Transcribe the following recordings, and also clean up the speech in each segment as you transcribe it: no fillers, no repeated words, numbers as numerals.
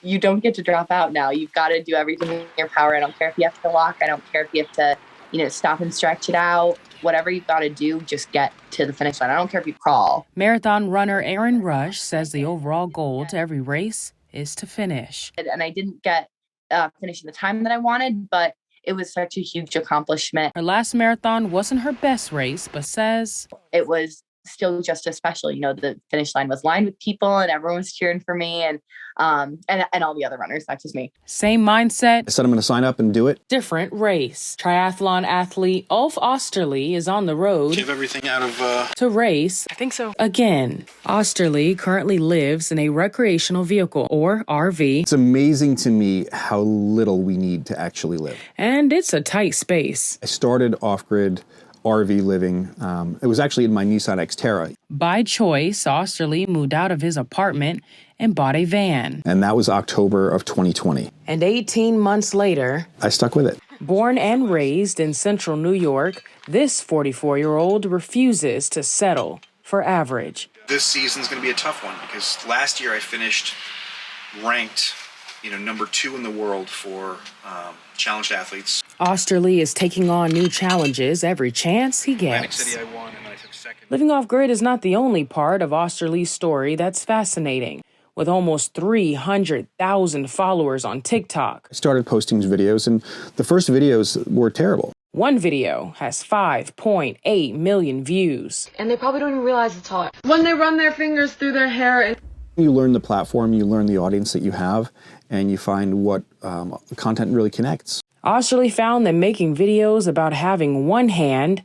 You don't get to drop out now. You've got to do everything in your power. I don't care if you have to walk. I don't care if you have to, stop and stretch it out. Whatever you've got to do, just get to the finish line. I don't care if you crawl. Marathon runner Erin Rush says the overall goal to every race is to finish. And I didn't get finishing the time that I wanted, but it was such a huge accomplishment. Her last marathon wasn't her best race, but says it was still just as special. The finish line was lined with people and everyone was cheering for me and all the other runners, not just me. Same mindset. I said I'm going to sign up and do it. Different race. Triathlon athlete Ulf Oesterle is on the road. Give everything out of to race. I think so. Again. Oesterle currently lives in a recreational vehicle, or RV. It's amazing to me how little we need to actually live. And it's a tight space. I started off-grid RV living. It was actually in my Nissan Xterra. By choice, Oesterle moved out of his apartment and bought a van. And that was October of 2020. And 18 months later, I stuck with it. Born and raised in central New York, this 44-year-old refuses to settle for average. This season's going to be a tough one because last year I finished ranked, number 2 in the world for challenged athletes. Oesterle is taking on new challenges every chance he Atlantic gets. City I won and I took second. Living off-grid is not the only part of Oesterle's story that's fascinating. With almost 300,000 followers on TikTok. I started posting videos, and the first videos were terrible. One video has 5.8 million views. And they probably don't even realize it's hot. When they run their fingers through their hair and You learn the platform, you learn the audience that you have, and you find what content really connects. Oesterle found that making videos about having one hand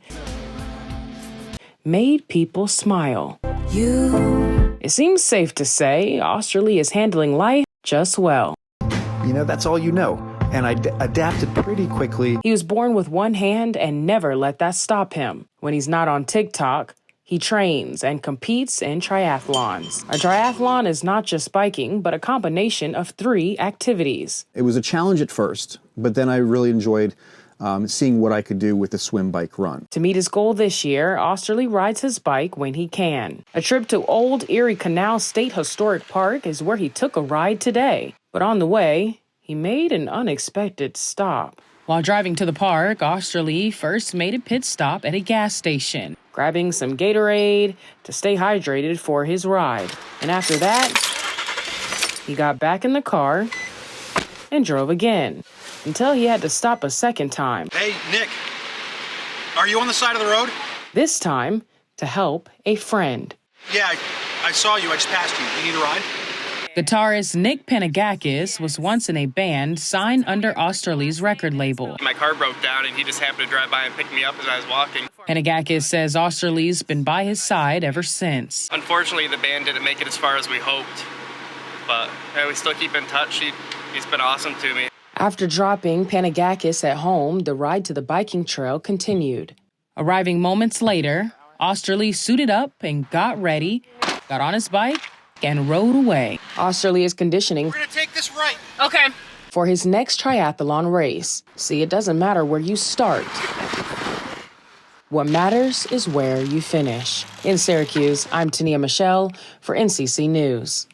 made people smile. It seems safe to say Oesterle is handling life just well. That's all you know. And I adapted pretty quickly. He was born with one hand and never let that stop him. When he's not on TikTok, he trains and competes in triathlons. A triathlon is not just biking, but a combination of 3 activities. It was a challenge at first, but then I really enjoyed seeing what I could do with the swim, bike, run. To meet his goal this year, Oesterle rides his bike when he can. A trip to Old Erie Canal State Historic Park is where he took a ride today. But on the way, he made an unexpected stop. While driving to the park, Oesterle first made a pit stop at a gas station, grabbing some Gatorade to stay hydrated for his ride. And after that, he got back in the car and drove again, until he had to stop a second time. Hey, Nick, are you on the side of the road? This time, to help a friend. Yeah, I saw you. I just passed you. You need a ride? Guitarist Nick Panagakis was once in a band signed under Oesterle's record label. My car broke down and he just happened to drive by and pick me up as I was walking. Panagakis says Oesterle's been by his side ever since. Unfortunately, the band didn't make it as far as we hoped, but we still keep in touch. He's been awesome to me. After dropping Panagakis at home, the ride to the biking trail continued. Arriving moments later, Oesterle suited up and got ready, got on his bike, and rode away. Oesterle is conditioning. We're going to take this right. okay. For his next triathlon race. See, it doesn't matter where you start. What matters is where you finish. In Syracuse, I'm Tania Michelle for NCC News.